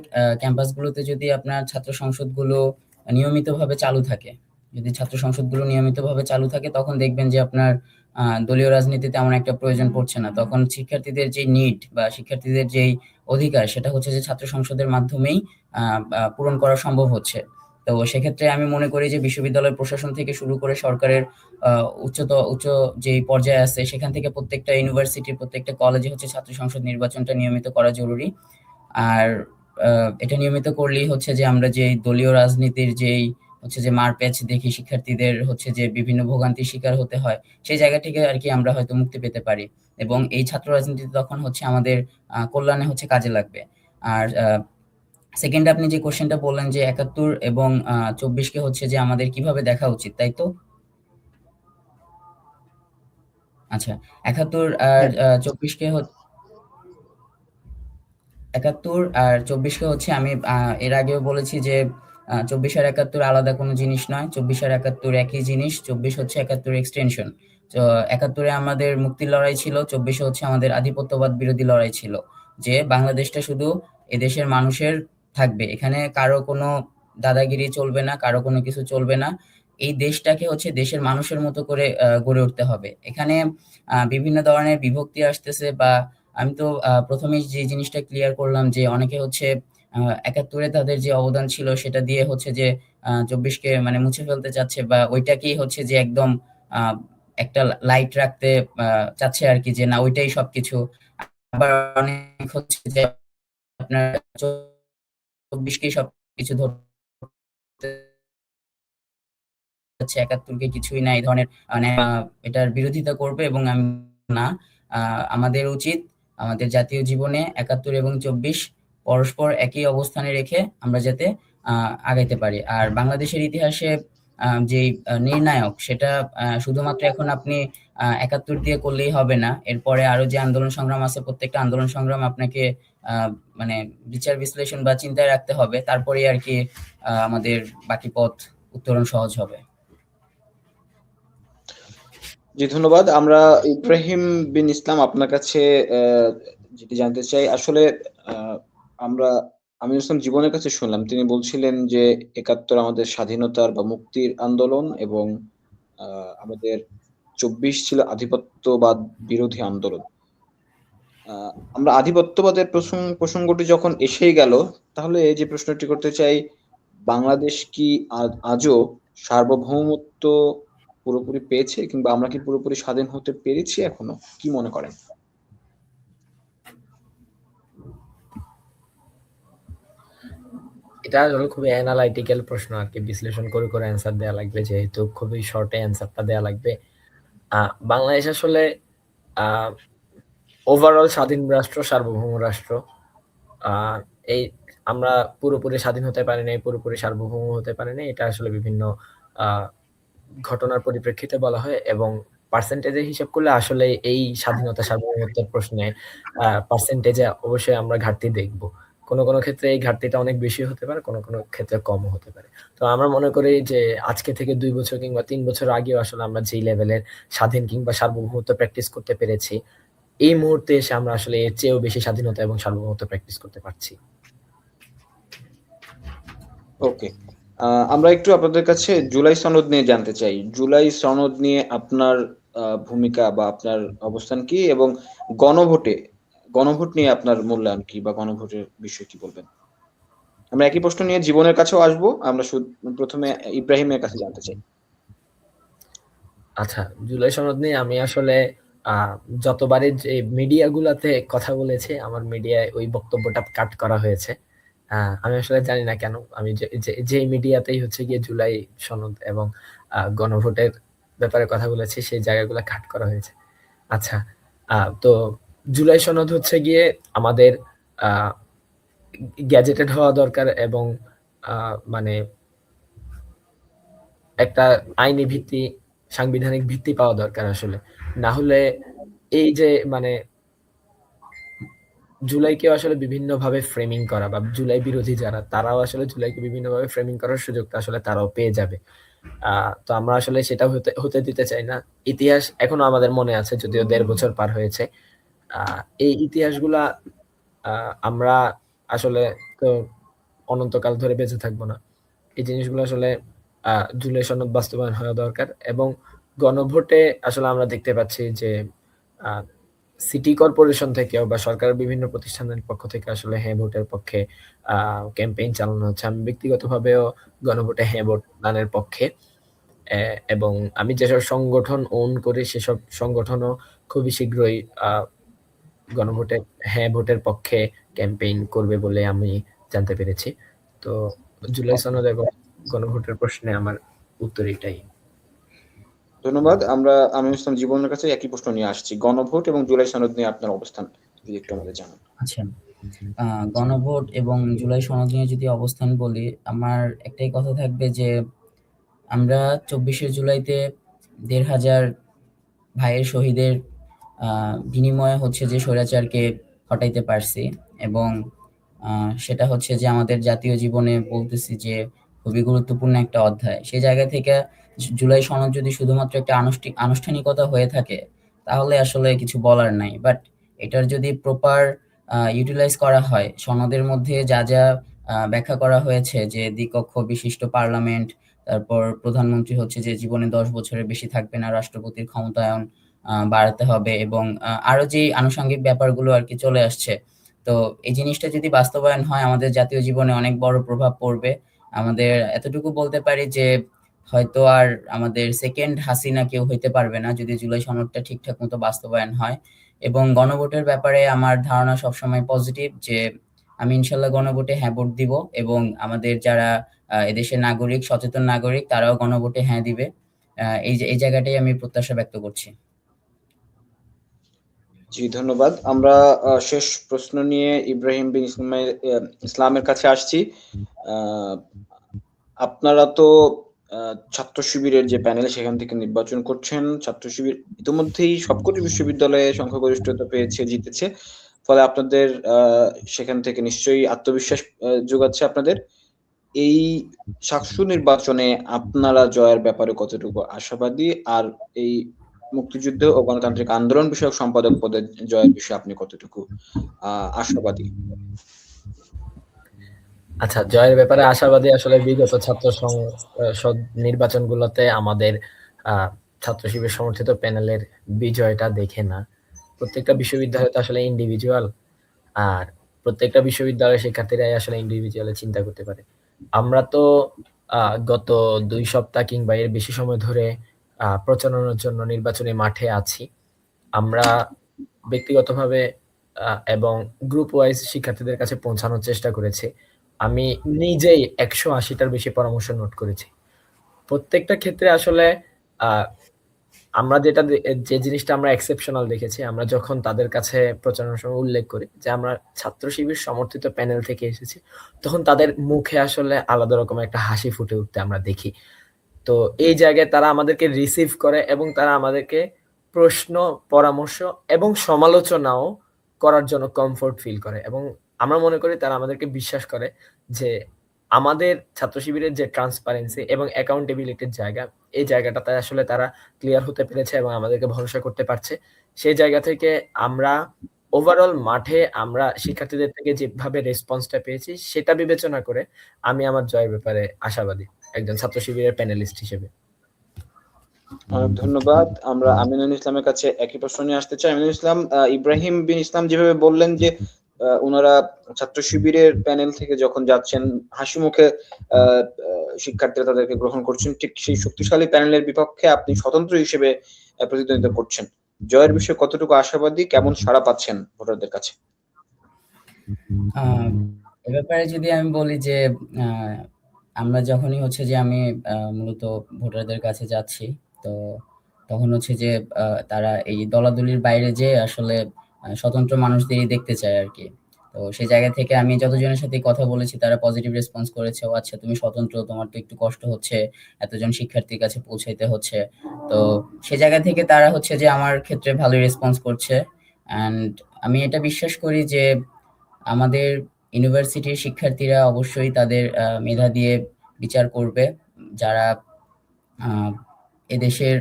ক্যাম্পাসগুলোতে যদি আপনার ছাত্র সংসদগুলো নিয়মিতভাবে চালু থাকে, যদি ছাত্র সংসদগুলো নিয়মিতভাবে চালু থাকে, তখন দেখবেন যে আপনার দলীয় রাজনীতিতে তেমন একটা প্রয়োজন পড়ছে না। তখন শিক্ষার্থীদের যে নিড বা শিক্ষার্থীদের যেই অধিকার, সেটা হচ্ছে যে ছাত্র সংসদের মাধ্যমেই আ আ পূরণ করা সম্ভব হচ্ছে। তো সেক্ষেত্রে আমি মনে করি যে বিশ্ববিদ্যালয় প্রশাসন থেকে শুরু করে সরকারের উচ্চ যেই পর্যায়ে আছে, সেখান থেকে প্রত্যেকটা ইউনিভার্সিটির প্রত্যেকটা কলেজে হচ্ছে ছাত্র সংসদ নির্বাচনটা নিয়মিত করা জরুরি। আর এটা নিয়মিত করলেই হচ্ছে যে আমরা যে দলীয় রাজনীতির যেই হচ্ছে যে মারপ্যাচ দেখি, শিক্ষার্থীদের হচ্ছে যে বিভিন্ন ভোগান্তির শিকার হতে হয়, সেই জায়গা থেকে আরকি আমরা হয়তো মুক্তি পেতে পারি। এবং এই ছাত্র রাজনীতি তখন হচ্ছে আমাদের কল্যাণে হচ্ছে কাজে লাগবে। আর সেকেন্ড আপনি যে কোশ্চেনটা বললেন যে ৭১ এবং ২৪ কে হচ্ছে যে আমাদের কিভাবে দেখা উচিত, তাই তো? আচ্ছা, ৭১ আর হ্যাঁ, ২৪ কে ৭১ আর ২৪ কে হচ্ছে আমি এর আগেও বলেছি যে ২৪ আর ৭১ আলাদা কোনো জিনিস নয়। ২৪ আর ৭১ একই জিনিস। ২৪ হচ্ছে ৭১ এক্সটেনশন। তো ৭১ এ আমাদের মুক্তির লড়াই ছিল, ২৪ এ হচ্ছে আমাদের আধিপত্যবাদ বিরোধী লড়াই ছিল। যে বাংলাদেশটা শুধু এদেশের মানুষের থাকবে। এখানে কারো কোনো দাদাগিরি চলবে না, কারো কোনো কিছু চলবে না। এই দেশটাকে হচ্ছে দেশের মানুষের মতো করে গড়ে উঠতে হবে। এখানে বিভিন্ন ধরনের বিভক্তি আসতেছে বা আমি তো ১ম এই যে জিনিসটা ক্লিয়ার করলাম যে অনেকে হচ্ছে ৭১ এ তাদের যে অবদান ছিল সেটা দিয়ে হচ্ছে যে ২৪ কে মানে মুছে ফেলতে চাচ্ছে বা ওইটাকেই হচ্ছে যে একদম আ একটা লাইট রাখতে আ চাচ্ছে আরকি, যে না ওইটাই সবকিছু। আবার অনেক হচ্ছে যে আপনার ২৪ কেই সবকিছু ধরতে যাচ্ছে, ৭১ কে কিছুই না, এই ধরনের মানে এটার বিরোধিতা করবে এবং আমি না। আ আমাদের উচিত আমাদের জাতীয় জীবনে ৭১ এবং ২৪ পরস্পর একই অবস্থানে রেখে আমরা যাতে আ আগাইতে পারি। আর বাংলাদেশের ইতিহাসে যেই নির্ণায়ক, সেটা শুধুমাত্র এখন আপনি ৭১ দিয়ে করলেই হবে না। এরপরে আরো যে আন্দোলন সংগ্রাম আছে, প্রত্যেকটা আন্দোলন সংগ্রাম আপনাকে আ মানে বিচার বিশ্লেষণ বা চিন্তায় রাখতে হবে। তারপরেই আরকি আমাদের বাকি পথ উত্তরণ সহজ হবে। জি ধন্যবাদ। আমরা ইব্রাহিম বিন ইসলাম, আপনার কাছে যেটি জানতে চাই আসলে, আ আমরা আমিনুল ইসলাম জীবনের কাছে শুনলাম। তিনি বলছিলেন যে ৭১ আমাদের স্বাধীনতার বা মুক্তির আন্দোলন, এবং আ আমাদের ২৪ ছিল আধিপত্যবাদ বিরোধী আন্দোলন। আ আমরা আধিপত্যবাদের প্রসঙ্গটি যখন এসেই গেল, তাহলে যে প্রশ্নটি করতে চাই, বাংলাদেশ কি আজও সার্বভৌমত্ব পুরোপুরি পেয়েছে, কিংবা আমরা কি পুরোপুরি স্বাধীন হতে পেরেছি এখনো? কি মনে করেন? এটা আসলে খুবই অ্যানালাইটিক্যাল প্রশ্ন আরকি। বিশ্লেষণ করে অ্যান্সার দেয়া লাগবে, যেহেতু খুবই শর্টে অ্যান্সারটা দেয়া লাগবে। আ বাংলাদেশ আসলে আ ওভারঅল স্বাধীন রাষ্ট্র, সার্বভৌম রাষ্ট্র। আ এই আমরা পুরোপুরি স্বাধীন হতে পারি নাই, পুরোপুরি সার্বভৌম হতে পারি নাই, এটা আসলে বিভিন্ন ঘটনার পরিপ্রেক্ষিতে বলা হয়, এবং পার্সেন্টেজে হিসাব করলে আসলে এই স্বাধীনতা সার্বভৌমত্বের প্রশ্নে পার্সেন্টেজে অবশ্যই আমরা ঘাটতি দেখব। কোনো কোনো ক্ষেত্রে এই ঘাটতিটা অনেক বেশি হতে পারে, কোনো কোনো ক্ষেত্রে কমও হতে পারে। তো আমরা মনে করি যে আজকে থেকে 2 বছর কিংবা 3 বছর আগেও আসলে আমরা যেই লেভেলের স্বাধীন কিংবা সার্বভৌমত্ব প্র্যাকটিস করতে পেরেছি, এই মুহূর্তে এসে আমরা আসলে এর চেয়েও বেশি স্বাধীনতা এবং সার্বভৌমত্ব প্র্যাকটিস করতে পারছি। ওকে, আমরা একটু আপনাদের কাছে জুলাই সনদ নিয়ে জানতে চাই। জুলাই সনদ নিয়ে আপনার ভূমিকা বা আপনার অবস্থান কি, এবং গণভোট নিয়ে আপনার মূল্যায়ন কি, বা গণভোটের বিষয়ে কি বলবেন? আমরা একই প্রশ্ন নিয়ে জীবনের কাছেও আসবো। আমরা প্রথমে ইব্রাহিমের কাছে জানতে চাই। আচ্ছা, জুলাই সনদ নিয়ে আমি আসলে যতবারই যে মিডিয়াগুলাতে কথা বলেছি, আমার মিডিয়ায় ওই বক্তব্যটা কাট করা হয়েছে। আমি আসলে জানি না কেন। আমি যে মিডিয়াতেই হচ্ছে গিয়ে জুলাই সনদ এবং গণভোটের ব্যাপারে কথা বলেছি, সেই জায়গাগুলো কাট করা হয়েছে। আচ্ছা, তো জুলাই সনদ হচ্ছে গিয়ে আমাদের গ্যাজেটেড হওয়া দরকার, এবং মানে একটা আইনি ভিত্তি, সাংবিধানিক ভিত্তি পাওয়া দরকার আসলে। না হলে এই যে মানে জুলাইকে আসলে বিভিন্নভাবে ফ্রেমিং করা, বা জুলাই বিরোধী যারা, তারাও আসলে জুলাইকে বিভিন্নভাবে ফ্রেমিং করার সুযোগটা আসলে তারাও পেয়ে যাবে। তো আমরা আসলে সেটা হতে দিতে চাই না। ইতিহাস এখনো আমাদের মনে আছে, যদিও ১.৫ বছর পার হয়েছে। এই ইতিহাসগুলা আমরা আসলে তো অনন্তকাল ধরে বেঁচে থাকবো না। এই জিনিসগুলো আসলে জুলাই সনদ বাস্তবায়ন হওয়া দরকার, এবং গণভোটে আসলে আমরা দেখতে পাচ্ছি যে সিটি কর্পোরেশন থেকেও বা সরকারের বিভিন্ন প্রতিষ্ঠানের পক্ষ থেকে আসলে হ্যাঁ ভোটের পক্ষে ক্যাম্পেইন চালানো হচ্ছে। আমি ব্যক্তিগতভাবেও গণভোটে হ্যাঁ ভোট দানের পক্ষে, এবং আমি যেসব সংগঠন ওন করি সেসব সংগঠনও খুবই শীঘ্রই গণভোটে হ্যাঁ ভোটের পক্ষে ক্যাম্পেইন করবে বলে আমি জানতে পেরেছি। তো জুলাই সনদ এবং গণভোটের প্রশ্নে আমার উত্তর এটাই। ধন্যবাদ। আমি ইসলাম জীবনের কাছে একই প্রশ্ন নিয়ে আসছি। গণভোট এবং জুলাই সনদ নিয়ে আপনার অবস্থান যদি একটু আমাদের জানান। আচ্ছা, গণভোট এবং জুলাই সনদ নিয়ে যদি অবস্থান বলি, আমার একটাই কথা থাকবে যে আমরা ২৪শে জুলাইতে ১,৫০০ ভাইয়ের শহীদের বিনিময়ে হচ্ছে যে স্বৈরাচারকে হটাইতে পারছি, এবং সেটা হচ্ছে যে আমাদের জাতীয় জীবনে বলতেছি যে খুবই গুরুত্বপূর্ণ একটা অধ্যায়। সেই জায়গা থেকে জুলাই সনদ যদি শুধুমাত্র একটা আনুষ্ঠানিকতা হয়ে থাকে, তাহলে আসলে কিছু বলার নাই। বাট এটার যদি প্রপার ইউটিলাইজ করা হয়, সনদের মধ্যে যা যা ব্যাখ্যা করা হয়েছে, যে দ্বিকক্ষ বিশিষ্ট পার্লামেন্ট, তারপর প্রধানমন্ত্রী হচ্ছে যে জীবনে ১০ বছরের বেশি থাকবে না, রাষ্ট্রপতির ক্ষমতায়ন বাড়াতে হবে, এবং আরো যে আনুষঙ্গিক ব্যাপারগুলো আর কি চলে আসছে। তো এই জিনিসটা যদি বাস্তবায়ন হয়, আমাদের জাতীয় জীবনে অনেক বড় প্রভাব পড়বে। আমাদের এতটুকু বলতে পারি যে হয়তো আর আমাদের সেকেন্ড হাসিনা কেউ হইতে পারবে না, যদি জুলাই সনদটা ঠিকঠাক মতো বাস্তবায়ন হয়। এবং গণভোটের ব্যাপারে আমার ধারণা সবসময় পজিটিভ, যে আমি ইনশাল্লাহ গণভোটে হ্যাঁ ভোট দিব, এবং আমাদের যারা এদেশের নাগরিক, সচেতন নাগরিক, তারাও গণভোটে হ্যাঁ দিবে। এই জায়গাটাই আমি প্রত্যাশা ব্যক্ত করছি। জি, ধন্যবাদ। আমরা শেষ প্রশ্ন নিয়ে ইব্রাহিম বিন ইসলামের কাছে আসছি। আপনারা তো ছাত্র শিবিরের যে প্যানেল, সেখান থেকে নির্বাচন করছেন। ছাত্র শিবির ইতিমধ্যেই সবকটি বিশ্ববিদ্যালয়ে সংখ্যাগরিষ্ঠতা পেয়েছে, জিতেছে। ফলে আপনাদের সেখান থেকে নিশ্চয়ই আত্মবিশ্বাস যোগাচ্ছে আপনাদের। এই সাকসু নির্বাচনে আপনারা জয়ের ব্যাপারে কতটুকু আশাবাদী, আর এই মুক্তিযুদ্ধ ও গণতান্ত্রিক আন্দোলন বিষয়ক সম্পাদক পদের জয়ের বিষয়ে আপনি কতটুকু আশাবাদী? আচ্ছা, জয়ের ব্যাপারে আশাবাদী আসলে বিগত ছাত্র সংসদ নির্বাচনগুলোতে আমাদের ছাত্র শিবির সমর্থিত প্যানেলের বিজয়টা দেখে না। প্রত্যেকটা বিশ্ববিদ্যালয় তো আসলে ইন্ডিভিজুয়াল, আর প্রত্যেকটা বিশ্ববিদ্যালয়ের শিক্ষার্থীরাই আসলে ইন্ডিভিজুয়ালি চিন্তা করতে পারে। আমরা তো গত ২ সপ্তাহ কিংবা এর বেশি সময় ধরে প্রচারণার জন্য নির্বাচনী মাঠে আছি। আমরা ব্যক্তিগতভাবে এবং গ্রুপ ওয়াইজ শিক্ষার্থীদের কাছে পৌঁছানোর চেষ্টা করেছি। আমি নিজেই ১৮০টার বেশি পরামর্শ নোট করেছি। প্রত্যেকটা ক্ষেত্রে আসলে আমরা যে জিনিসটা আমরা এক্সেপশনাল দেখেছি, আমরা যখন তাদের কাছে প্রচারণার সময় উল্লেখ করি যে আমরা ছাত্র শিবির সমর্থিত প্যানেল থেকে এসেছি, তখন তাদের মুখে আসলে আলাদা রকমের একটা হাসি ফুটে উঠতে আমরা দেখি। তো এই জায়গায় তারা আমাদেরকে রিসিভ করে এবং তারা আমাদেরকে প্রশ্ন, পরামর্শ এবং সমালোচনাও করার জন্য কমফোর্ট ফিল করে, এবং আমরা মনে করি তারা আমাদেরকে বিশ্বাস করে যে আমাদের ছাত্র শিবিরের যে ট্রান্সপারেন্সি এবং অ্যাকাউন্টেবিলিটির জায়গা, এই জায়গাটাতে আসলে তারা ক্লিয়ার হতে পেরেছে এবং আমাদেরকে ভরসা করতে পারছে। সেই জায়গা থেকে আমরা ওভারঅল মাঠে আমরা শিক্ষার্থীদের থেকে যেভাবে রেসপন্সটা পেয়েছি সেটা বিবেচনা করে আমি আমার জয়ের ব্যাপারে আশাবাদী একজন ছাত্র শিবিরের প্যানেলিস্ট হিসেবে। অনেক ধন্যবাদ। আমরা আমিনুল ইসলামের কাছে একই প্রশ্ন নিয়ে আসতে চাই। আমিনুল ইসলাম, ইব্রাহিম বিন ইসলাম যেভাবে বললেন যে ওনারা ছাত্র শিবিরের প্যানেল থেকে যখন যাচ্ছেন হাসি মুখে শিক্ষার্থীরা তাদেরকে গ্রহণ করছেন, ঠিক সেই শক্তিশালী প্যানেলের বিপক্ষে আপনি স্বতন্ত্র হিসেবে প্রতিদ্বন্দ্বিতা করছেন। জয়ের বিষয়ে কতটুকু আশাবাদী, কেমন সাড়া পাচ্ছেন ভোটারদের কাছে? এ ব্যাপারে যদি আমি বলি যে আমরা যখনই হচ্ছে যে আমি মূলত ভোটারদের কাছে যাচ্ছি, তো তখন হচ্ছে যে তারা এই দলাদলির বাইরে যেয়ে আসলে স্বতন্ত্র মানুষদেরই দেখতে চায় আর কি। তো সেই জায়গা থেকে আমি যতজনের সাথে কথা বলেছি তারা পজিটিভ রেসপন্স করেছে, ও আচ্ছা তুমি স্বতন্ত্র, তোমার তো একটু কষ্ট হচ্ছে, এতজন শিক্ষার্থীর কাছে পৌঁছাইতে হচ্ছে। তো সেই জায়গা থেকে তারা হচ্ছে যে আমার ক্ষেত্রে ভালোই রেসপন্স করছে। অ্যান্ড আমি এটা বিশ্বাস করি যে আমাদের ইউনিভার্সিটির শিক্ষার্থীরা অবশ্যই তাদের মেধা দিয়ে বিচার করবে। যারা এদেশের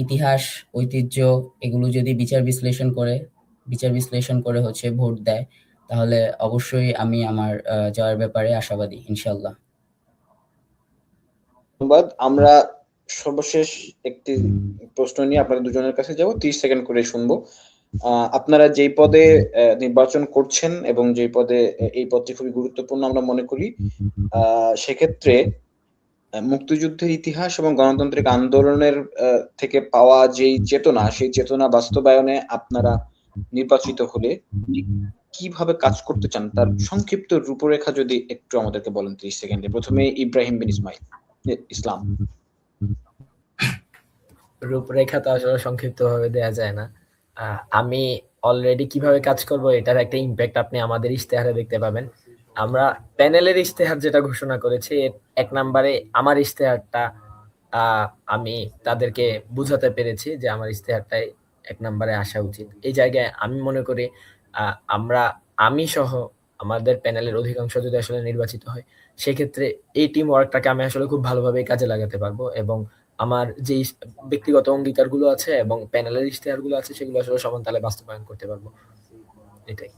ইতিহাস, ঐতিহ্য এগুলো যদি বিচার বিশ্লেষণ করে হচ্ছে ভোট দেয়, তাহলে অবশ্যই আমি আমার জয়ের ব্যাপারে আশাবাদী ইনশাল্লাহ। ধন্যবাদ। আমরা সর্বশেষ একটি প্রশ্ন নিয়ে আপনাদের দুজনের কাছে যাব, 30 সেকেন্ড করে শুনবো। আপনারা যেই পদে নির্বাচন করছেন এবং যেই পদে, এই পদটি খুবই গুরুত্বপূর্ণ আমরা মনে করি, সেক্ষেত্রে মুক্তিযুদ্ধের ইতিহাস এবং গণতান্ত্রিক আন্দোলনের থেকে পাওয়া যেই চেতনা, সেই চেতনা বাস্তবায়নে আপনারা নির্বাচিত হলে কিভাবে কাজ করতে চান তার সংক্ষিপ্ত রূপরেখা যদি একটু আমাদেরকে বলেন 30 সেকেন্ডে। প্রথমে ইব্রাহিম বিন ইসলাম। রূপরেখা তো আসলে সংক্ষিপ্ত ভাবে দেয়া যায় না। আমি অলরেডি কিভাবে কাজ করব এটার একটা ইম্প্যাক্ট আপনি আমাদের ইশতেহারে দেখতে পাবেন। আমরা প্যানেলের ইশতেহার যেটা ঘোষণা করেছি, 1 নম্বরে আমার ইশতেহারটা আমি তাদেরকে বুঝাতে পেরেছি যে আমার ইশতেহারটাই 1 নম্বরে আসা উচিত। এই জায়গায় আমি মনে করি আমি সহ আমাদের প্যানেলের অধিকাংশ যদি আসলে নির্বাচিত হয়, সেক্ষেত্রে এই টিম ওয়ার্কটাকে আমি আসলে খুব ভালোভাবে কাজে লাগাতে পারবো এবং আমার যেই ব্যক্তিগত অঙ্গীকারগুলো আছে এবং প্যানেলের ইশতেহারগুলো আছে সেগুলো আসলে সমান তালে বাস্তবায়ন করতে পারবো। এটাই।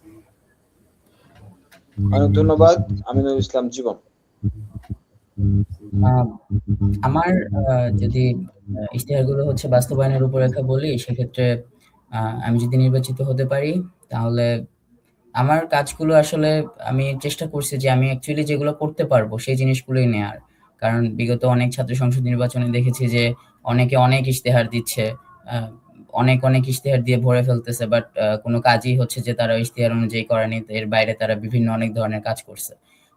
অনেক ধন্যবাদ আমিনুল ইসলাম জীবন। আমার যদি ইশতেহারগুলো হচ্ছে বাস্তবায়নের রূপরেখা বলি, সেক্ষেত্রে আমি যদি নির্বাচিত হতে পারি তাহলে আমার কাজগুলো আসলে আমি চেষ্টা করছি যে আমি অ্যাকচুয়ালি যেগুলো করতে পারবো সেই জিনিসগুলোই নেয়ার। কারণ বিগত অনেক ছাত্র সংসদ নির্বাচনে দেখেছি যে অনেকে অনেক ইশতেহার দিচ্ছে, অনেক ইশতেহার দিয়ে ভরে ফেলতেছে, বাট কোনো কাজই হচ্ছে যে তারা ইশতেহার অনুযায়ী করেনি, এর বাইরে তারা বিভিন্ন অনেক ধরনের কাজ করছে।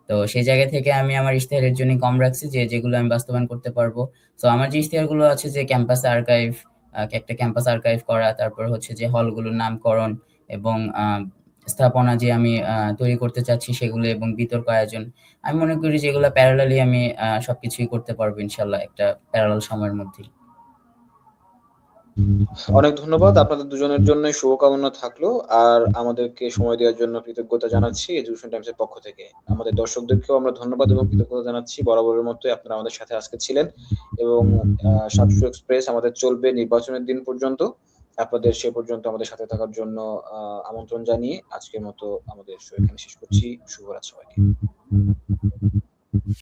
তো সেই জায়গা থেকে আমি আমার ইশতেহারের জন্য কম রাখছি যে যেগুলো আমি বাস্তবায়ন করতে পারবো। তো আমার যে ইশতেহারগুলো আছে যে ক্যাম্পাস আর্কাইভ, একটা ক্যাম্পাস আর্কাইভ করা, তারপর হচ্ছে যে হলগুলোর নামকরণ এবং স্থাপনা যে আমি তৈরি করতে চাচ্ছি সেগুলো এবং বিতর্ক আয়োজন, আমি মনে করি যে এগুলো প্যারালালি আমি সবকিছুই করতে পারবো ইনশাল্লাহ একটা প্যারালাল সময়ের মধ্যেই। অনেক ধন্যবাদ। আপনাদের দুজনের জন্য শুভকামনা থাকলো, আর আমাদেরকে সময় দেওয়ার জন্য কৃতজ্ঞতা জানাচ্ছি এডুকেশন টাইমসের পক্ষ থেকে। আমাদের দর্শকদেরকেও আমরা ধন্যবাদ এবং কৃতজ্ঞতা জানাচ্ছি। বরাবরের মতোই আপনারা আমাদের সাথে আজকে ছিলেন এবং 700 এক্সপ্রেস আমাদের চলবে নির্বাচনের দিন পর্যন্ত। আপনাদের সে পর্যন্ত আমাদের সাথে থাকার জন্য আমন্ত্রণ জানিয়ে আজকের মতো আমাদের শো এখানে শেষ করছি। শুভরাত্রি সবাইকে।